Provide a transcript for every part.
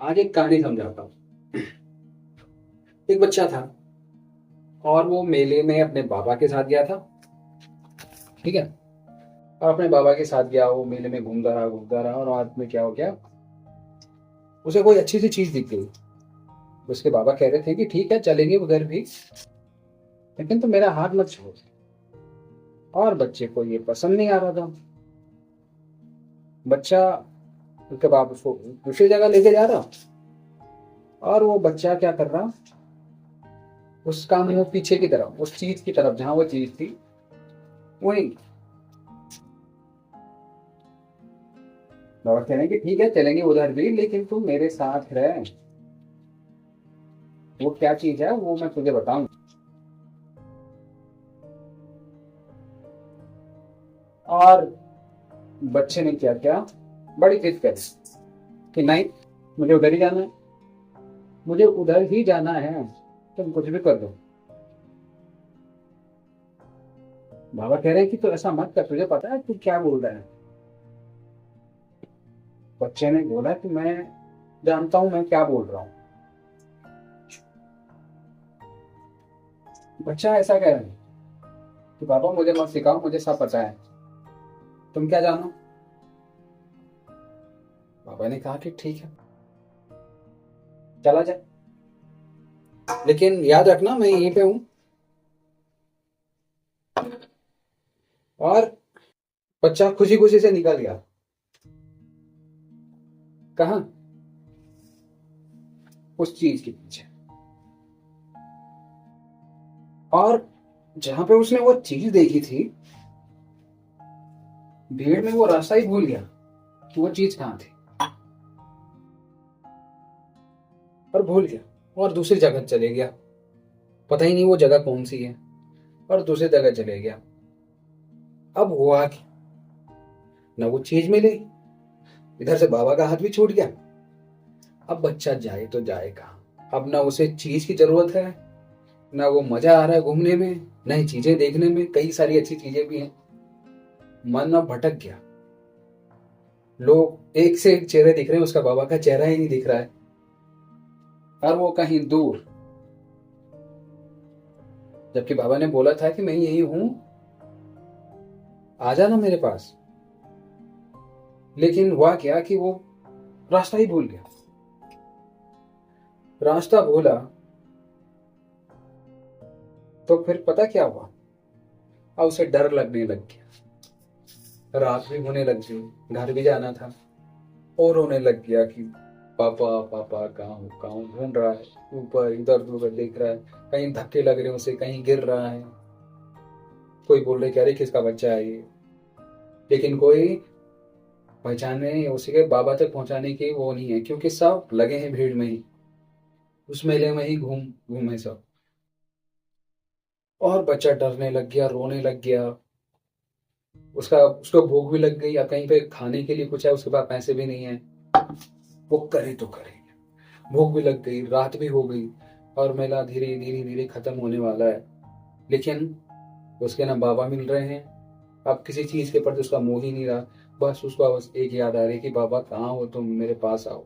आज एक कहानी समझाता हूँ। एक बच्चा था और वो मेले में अपने बाबा के साथ गया था। ठीक है। और अपने बाबा के साथ गया, वो मेले में घूमता रहा और आज में क्या हो गया, उसे कोई अच्छी सी चीज दिख गई। उसके बाबा कह रहे थे कि ठीक है चलेंगे उधर भी, लेकिन तो मेरा हाथ मत छोड़। और बच्चे को ये पसंद नहीं आ रहा था। बच्चा उसके बाप उसको दूसरी जगह लेके जा रहा, और वो बच्चा क्या कर रहा, उसका मुंह पीछे की तरफ, उस चीज की तरफ जहां वो चीज थी वहीं। बाबा कह रहे हैं कि ठीक है चलेंगे उधर भी, लेकिन तुम मेरे साथ रह। वो क्या चीज है वो मैं तुझे बताऊं। और बच्चे ने क्या क्या बड़ी जिद करी कि नहीं, मुझे उधर ही जाना है, मुझे उधर ही जाना है, तुम कुछ भी कर दो। बाबा कह रहे हैं कि तू ऐसा मत कर, तुझे पता है तू क्या बोल रहा है। बच्चे ने बोला कि मैं जानता हूं मैं क्या बोल रहा हूँ। बच्चा ऐसा कह रहा है कि पापा मुझे मत सिखाओ, मुझे सब पता है, तुम क्या जानो। पापा ने कहा कि ठीक है चला जाए, लेकिन याद रखना मैं यहीं पे हूँ। और बच्चा खुशी खुशी से निकल गया। कहाँ? उस चीज के पीछे। और जहां पे उसने वो चीज देखी थी, भीड़ में वो रास्ता ही भूल गया कि वो चीज कहाँ थी, और भूल गया और दूसरी जगह चले गया। पता ही नहीं वो जगह कौन सी है, और दूसरी जगह चले गया। अब हुआ कि ना वो चीज मिली, इधर से बाबा का हाथ भी छूट गया। अब बच्चा जाए तो जाए कहाँ? अब ना उसे चीज की जरूरत है, ना वो मजा आ रहा है घूमने में, नई चीजें देखने में, कई सारी अच्छी चीजें भी हैं। मन अब भटक गया। लोग एक से एक चेहरे दिख रहे हैं, उसका बाबा का चेहरा ही नहीं दिख रहा है। और वो कहीं दूर, जबकि बाबा ने बोला था कि मैं यही हूं, आ जाना मेरे पास। लेकिन हुआ क्या कि वो रास्ता ही भूल गया। रास्ता भूला तो फिर पता क्या हुआ, अब उसे डर लगने लग गया। रात भी होने लग गई, घर भी जाना था, और रोने लग गया कि पापा पापा कहाँ हूँ कहाँ हूँ, ढूंढ रहा है, ऊपर इधर उधर देख रहा है, कहीं धक्के लग रहे हैं उसे, कहीं गिर रहा है। कोई बोल रहे कि अरे किसका बच्चा है ये, लेकिन कोई पहचानने, उसी के बाबा तक पहुंचाने की वो नहीं है, क्योंकि सब लगे हैं भीड़ में ही, उस मेले में ही घूम घूमे सब। और बच्चा डरने लग गया, रोने लग गया। उसका उसको भूख भी लग गई, अब कहीं पे खाने के लिए कुछ है, उसके पास पैसे भी नहीं है। वो करे तो करे, भूख भी लग गई, रात भी हो गई, और मेला धीरे धीरे धीरे खत्म होने वाला है। लेकिन उसके ना बाबा मिल रहे हैं। अब किसी चीज के प्रति उसका मोह ही नहीं रहा। बस उसका बस एक याद आ रही है कि बाबा कहाँ हो, तुम मेरे पास आओ।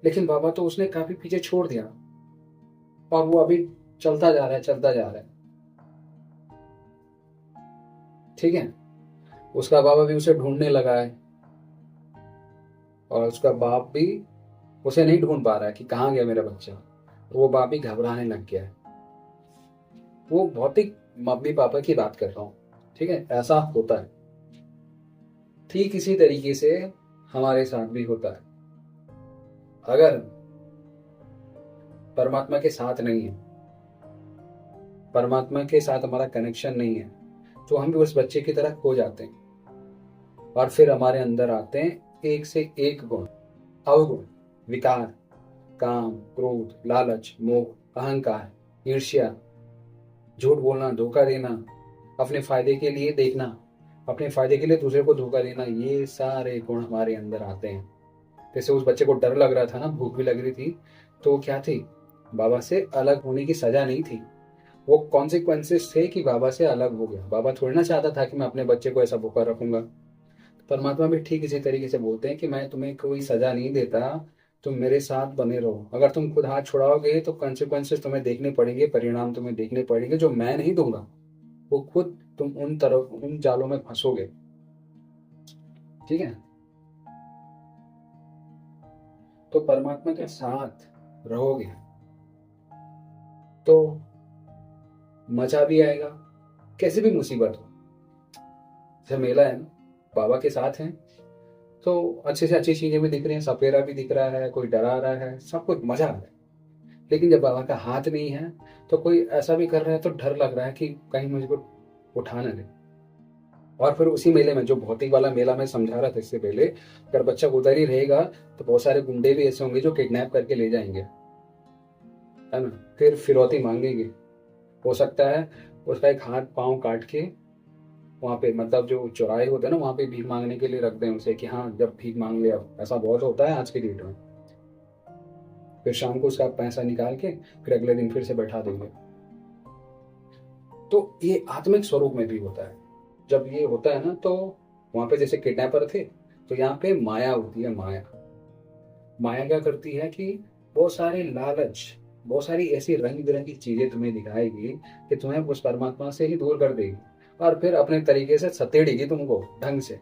लेकिन बाबा तो उसने काफी पीछे छोड़ दिया, और वो अभी चलता जा रहा है, चलता जा रहा है। ठीक है। उसका बाबा भी उसे ढूंढने लगा है, और उसका बाप भी उसे नहीं ढूंढ पा रहा है कि कहाँ गया मेरा बच्चा। वो बाप भी घबराने लग गया है। वो भौतिक मम्मी पापा की बात कर रहा हूँ। ठीक है, ऐसा होता है। ठीक इसी तरीके से हमारे साथ भी होता है। अगर परमात्मा के साथ नहीं है, परमात्मा के साथ हमारा कनेक्शन नहीं है, तो हम भी उस बच्चे की तरह खो जाते हैं। और फिर हमारे अंदर आते हैं एक से एक गुण, अवगुण, विकार, काम, क्रोध, लालच, मोह, अहंकार, ईर्ष्या, झूठ बोलना, धोखा देना, अपने फायदे के लिए देखना, अपने फायदे के लिए दूसरे को धोखा देना, ये सारे गुण हमारे अंदर आते हैं। जैसे उस बच्चे को डर लग रहा था ना, भूख भी लग रही थी, तो वो क्या थी, बाबा से अलग होने की सजा नहीं थी, वो कॉन्सिक्वेंसेस थे कि बाबा से अलग हो गया। बाबा थोड़ी ना चाहता था कि मैं अपने बच्चे को ऐसा भूखा रखूंगा। परमात्मा भी ठीक इसी तरीके से बोलते हैं कि मैं तुम्हें कोई सजा नहीं देता, तुम मेरे साथ बने रहो। अगर तुम खुद हाथ छुड़ाओगे तो कॉन्सिक्वेंसेस तुम्हें देखने पड़ेंगे, परिणाम तुम्हें देखने पड़ेंगे जो मैं नहीं दूंगा। वो खुद तुम उन जालों में फंसोगे। ठीक है। तो परमात्मा के साथ रहोगे तो मजा भी आएगा, कैसी भी मुसीबत हो। जैसे मेला है ना, बाबा के साथ हैं तो अच्छे से अच्छी चीजें भी दिख रही हैं, सपेरा भी दिख रहा है, कोई डरा रहा है, सब कुछ मजा आ रहा है। लेकिन जब बाबा का हाथ नहीं है तो कोई ऐसा भी कर रहा है तो डर लग रहा है कि कहीं मुझको उठा ना ले। और फिर उसी मेले में, जो भौतिक वाला मेला मैं समझा रहा था इससे पहले, अगर बच्चा उधर ही रहेगा तो बहुत सारे गुंडे भी ऐसे होंगे जो किडनैप करके ले जाएंगे, है ना। फिर फिरौती मांगेंगे। हो सकता है उसका एक हाथ पांव काट के वहां पे, मतलब जो चौराहे होते हैं ना, वहां पे भीख मांगने के लिए रख दें उसे कि हाँ जब भीख मांग ले। अब ऐसा बहुत होता है आज के डेट में। फिर शाम को उसका पैसा निकाल के फिर अगले दिन फिर से बैठा देंगे। तो ये आत्मिक स्वरूप में भी होता है। जब ये होता है ना तो वहां पे जैसे किडनैपर थे, तो यहाँ पे माया होती है। माया, माया क्या करती है कि बहुत सारे लालच, बहुत सारी ऐसी रंग बिरंगी चीजें तुम्हें दिखाएगी कि तुम्हें उस परमात्मा से ही दूर कर देगी, और फिर अपने तरीके से सतेड़ेगी तुमको ढंग से।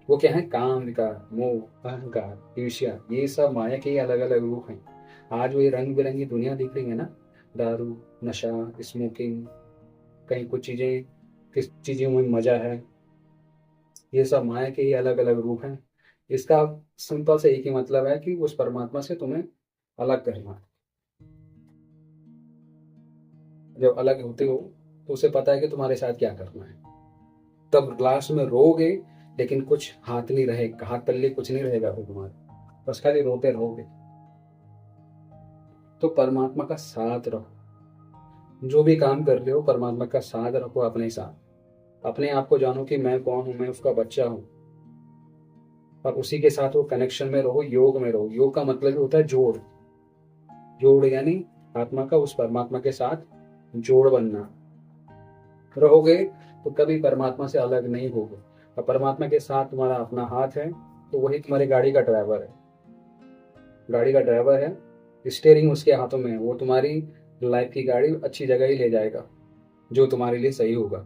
वो क्या है? काम, विकार, मोह, अहंकार, ईर्ष्या, ये सब माया के ही अलग अलग रूप हैं। आज वो ये रंग बिरंगी दुनिया दिख रही है ना, दारू, नशा, स्मोकिंग, कहीं कुछ चीजें, किस चीजों में मजा है, ये सब माया के ही अलग अलग रूप हैं। इसका सिंपल से एक ही मतलब है कि उस परमात्मा से तुम्हें अलग करना है। जब अलग होते हो तो उसे पता है कि तुम्हारे साथ क्या करना है। तब लास्ट में रोगे, लेकिन कुछ हाथ नहीं रहे, हाथ पल्ले कुछ नहीं रहेगा फिर तुम्हारे, बस खाली रोते रहोगे। तो परमात्मा का साथ रखो। जो भी काम कर रहे हो परमात्मा का साथ रखो अपने साथ। अपने आप को जानो कि मैं कौन हूं, मैं उसका बच्चा हूं, और उसी के साथ वो कनेक्शन में रहो, योग में रहो। योग का मतलब होता है जोड़। जोड़ यानी आत्मा का उस परमात्मा के साथ जोड़ बनना। रहोगे तो कभी परमात्मा से अलग नहीं होगे। और परमात्मा के साथ तुम्हारा अपना हाथ है तो वही तुम्हारी गाड़ी का ड्राइवर है। गाड़ी का ड्राइवर है, स्टेयरिंग उसके हाथों में है। वो तुम्हारी लाइफ की गाड़ी अच्छी जगह ही ले जाएगा, जो तुम्हारे लिए सही होगा।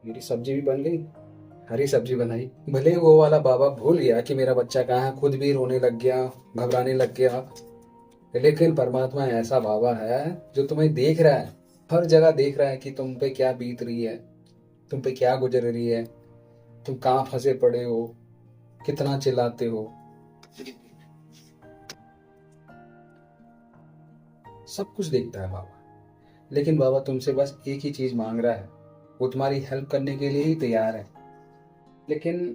मेरी सब्जी भी बन गई, हरी सब्जी बनाई। भले वो वाला बाबा भूल गया कि मेरा बच्चा कहाँ है, खुद भी रोने लग गया, घबराने लग गया। लेकिन परमात्मा ऐसा बाबा है जो तुम्हें देख रहा है, हर जगह देख रहा है कि तुम पे क्या बीत रही है, तुम पे क्या गुजर रही है, तुम कहाँ फंसे पड़े हो, कितना चिल्लाते हो। सब कुछ देखता है बाबा। लेकिन बाबा तुमसे बस एक ही चीज मांग रहा है, वो तुम्हारी हेल्प करने के लिए ही तैयार है। लेकिन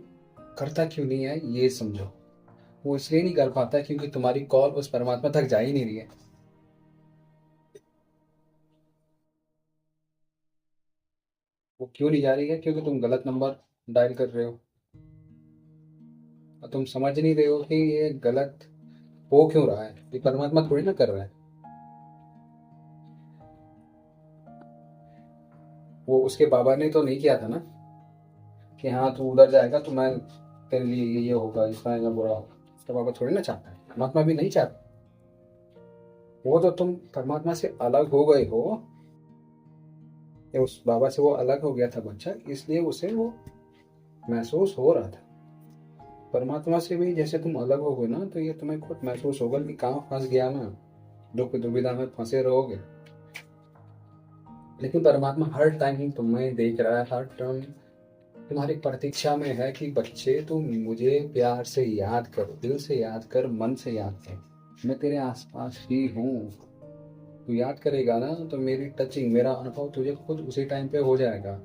करता क्यों नहीं है ये समझो। वो इसलिए नहीं कर पाता क्योंकि तुम्हारी कॉल उस परमात्मा तक जा ही नहीं रही है। वो क्यों नहीं जा रही है? क्योंकि तुम गलत नंबर डायल कर रहे हो, और तुम समझ नहीं रहे हो कि ये गलत हो क्यों रहा है। ये परमात्मा थोड़ी ना कर रहा है। वो उसके बाबा ने तो नहीं किया था ना कि हाँ तू उधर जाएगा तो मैं तेरे लिए ये होगा, इसका या बुरा होगा। उसका बाबा थोड़ी ना चाहता है, परमात्मा भी नहीं चाहता। वो तो तुम परमात्मा से अलग हो गए हो, या उस बाबा से वो अलग हो गया था बच्चा, इसलिए उसे वो महसूस हो रहा था। परमात्मा से भी जैसे तुम अलग हो गए ना, तो ये तुम्हें खुद महसूस होगा कि कहाँ फंस गया मैं, दुख दुविधा में फंसे रहोगे। लेकिन परमात्मा हर टाइम तुम्हें देख रहा है, हर टाइम तुम्हारी प्रतीक्षा में है कि बच्चे तुम मुझे प्यार से याद कर, दिल से याद कर, मन से याद कर। मैं तेरे आसपास ही हूँ। तू याद करेगा ना तो मेरी टचिंग, मेरा अनुभव तुझे खुद उसी टाइम पे हो जाएगा।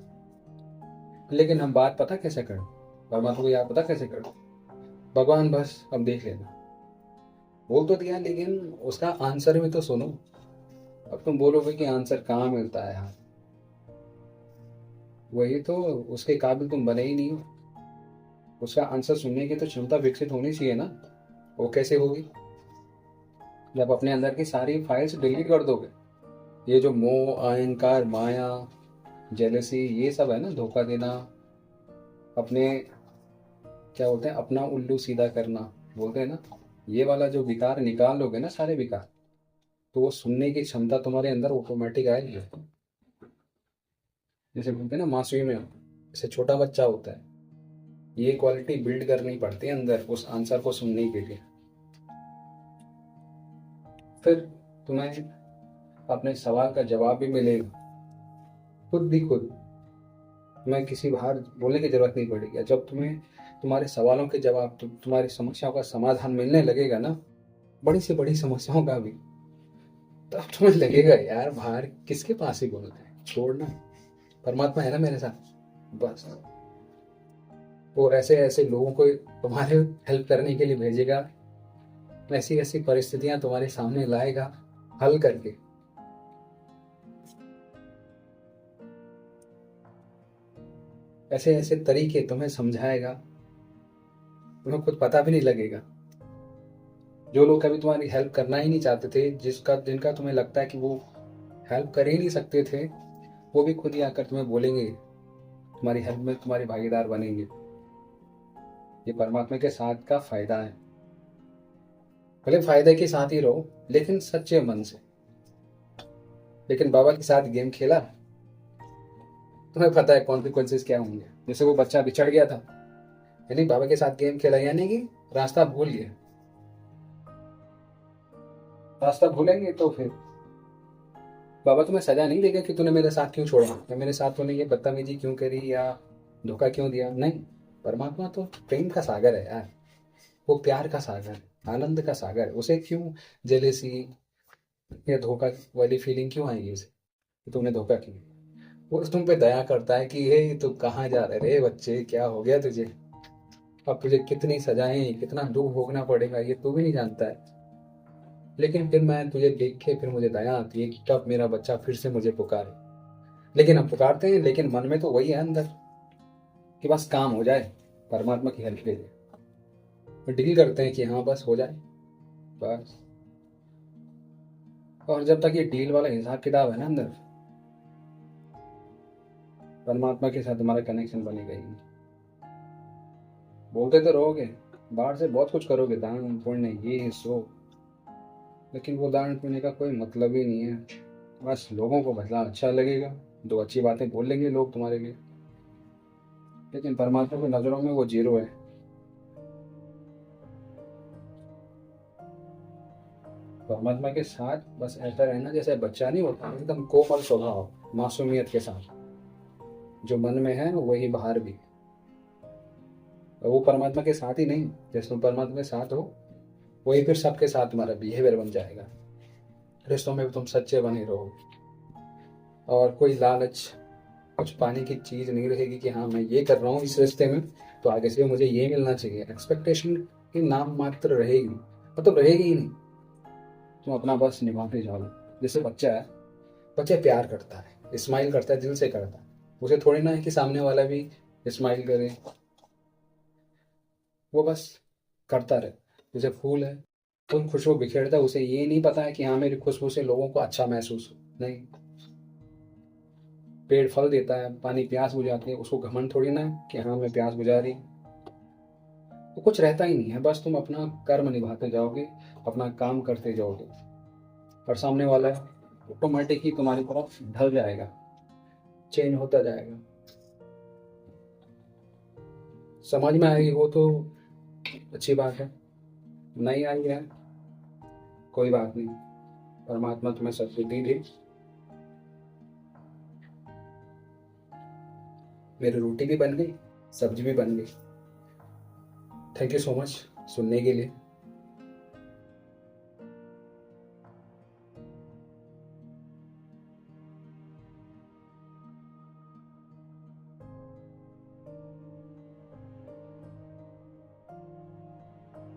लेकिन हम बात पता कैसे करें? परमात्मा को याद पता कैसे करें? भगवान बस अब देख लेना, बोल तो दिया, लेकिन उसका आंसर भी तो सुनो। अब तुम बोलोगे कि आंसर कहाँ मिलता है यार, वही तो, उसके काबिल तुम बने ही नहीं हो। उसका आंसर सुनने की तो क्षमता विकसित होनी चाहिए ना। वो कैसे होगी? जब अपने अंदर की सारी फाइल्स डिलीट कर दोगे। ये जो मोह, अहंकार, माया, जेलसी, ये सब है ना, धोखा देना, अपने क्या बोलते हैं, अपना उल्लू सीधा करना बोलते हैं ना, ये वाला जो विकार निकाल लोगे ना, सारे विकार, तो वो सुनने की क्षमता तुम्हारे अंदर ऑटोमेटिक आएगी। जैसे बोलते हैं ना मासूमी में, जैसे छोटा बच्चा होता है, ये क्वालिटी बिल्ड करनी पड़ती है अंदर उस आंसर को सुनने के लिए। फिर तुम्हें अपने सवाल का जवाब भी मिलेगा खुद भी खुद। तुम्हें किसी बाहर बोलने की जरूरत नहीं पड़ेगी। जब तुम्हें तुम्हारे सवालों के जवाब, तुम्हारी समस्याओं का समाधान मिलने लगेगा ना, बड़ी से बड़ी समस्याओं का भी, तब तुम्हें लगेगा यार बाहर किसके पास ही बोलते हैं, छोड़ना, परमात्मा है ना मेरे साथ बस। और ऐसे ऐसे लोगों को तुम्हारे हेल्प करने के लिए भेजेगा, ऐसी ऐसी परिस्थितियां तुम्हारे सामने लाएगा हल करके। ऐसे ऐसे तरीके तुम्हें समझाएगा, तुम्हें कुछ पता भी नहीं लगेगा। जो लोग कभी तुम्हारी हेल्प करना ही नहीं चाहते थे, जिनका तुम्हें लगता है कि वो हेल्प कर ही नहीं सकते थे, वो भी खुद ही आकर तुम्हें बोलेंगे, तुम्हारी हेल्प में तुम्हारे भागीदार बनेंगे। ये परमात्मा के साथ का फायदा है। भले फायदे के साथ ही रहो, लेकिन सच्चे मन से। लेकिन बाबा के साथ गेम खेला, तुम्हें पता है कॉन्सिक्वेंसेस क्या होंगे। जैसे वो बच्चा बिछड़ गया था, यानी बाबा के साथ गेम खेला, यानी कि रास्ता भूल गया। रास्ता भूलेंगे तो फिर बाबा तुम्हें सजा नहीं देगा कि तूने मेरे साथ क्यों छोड़ा, या मेरे साथ तूने ये बदतमीजी क्यों करी, या धोखा क्यों दिया। नहीं, परमात्मा तो प्रेम का सागर है यार, वो प्यार का सागर है, आनंद का सागर है। उसे क्यों जेलेसी या धोखा वाली फीलिंग क्यों आएगी उसे कि तुमने धोखा किया। वो तुम पे दया करता है कि हे तू कहाँ जा रहे रे बच्चे, क्या हो गया तुझे, अब तुझे कितनी सजाएं, कितना दुख भोगना पड़ेगा, ये तू भी नहीं जानता है। लेकिन फिर मैं तुझे देख के फिर मुझे दया आती है कि कब मेरा बच्चा फिर से मुझे पुकारे। लेकिन हम पुकारते हैं, लेकिन मन में तो वही है अंदर कि बस काम हो जाए, परमात्मा की हेल्प ले जाए। डील करते हैं कि हाँ बस हो जाए बस। और जब तक ये डील वाला हिसाब किताब है ना अंदर, परमात्मा के साथ हमारा कनेक्शन बनेगा ही नहीं। बोलते तो रहोगे, बाहर से बहुत कुछ करोगे, दान पुण्य ये सो, लेकिन वो दान पुण्य का कोई मतलब ही नहीं है। बस लोगों को भला अच्छा लगेगा, दो अच्छी बातें बोल लेंगे लोग तुम्हारे लिए, लेकिन परमात्मा की नजरों में वो जीरो है। परमात्मा के साथ बस ऐसा रहना जैसे बच्चा नहीं होता, एकदम कोमल स्वभाव, मासूमियत के साथ। जो मन में है वही बाहर भी। और वो परमात्मा के साथ ही नहीं, जैसे तुम परमात्मा के साथ हो, वही फिर सबके साथ तुम्हारा बिहेवियर बन जाएगा। रिश्तों में भी तुम सच्चे बने रहो, और कोई लालच, कुछ पाने की चीज नहीं रहेगी कि हाँ मैं ये कर रहा हूँ इस रिश्ते में तो आगे से मुझे ये मिलना चाहिए। एक्सपेक्टेशन की नाम मात्र रहेगी, मतलब रहेगी ही नहीं। तुम अपना बस निभाते जाओ। जैसे बच्चा है, बच्चा प्यार करता है, स्माइल करता है, दिल से करता है। उसे थोड़ी ना है कि सामने वाला भी स्माइल करे, वो बस करता रहे। जैसे फूल है, तुम खुशबू बिखेरता है, उसे ये नहीं पता है कि हाँ मेरी खुशबू से लोगों को अच्छा महसूस हो, नहीं। पेड़ फल देता है, पानी प्यास बुझाती है, उसको घमंड थोड़ी ना है कि हाँ मैं प्यास बुझा रही। तो कुछ रहता ही नहीं है, बस तुम अपना कर्म निभाते जाओगे, अपना काम करते जाओगे, और सामने वाला ऑटोमेटिक ही तुम्हारी तरफ ढल जाएगा, चेंज होता जाएगा। समझ में आई हो तो अच्छी बात है, नहीं आई है कोई बात नहीं, परमात्मा तुम्हें सद्बुद्धि दे। मेरी रोटी भी बन गई, सब्जी भी बन गई। थैंक यू सो मच सुनने के लिए।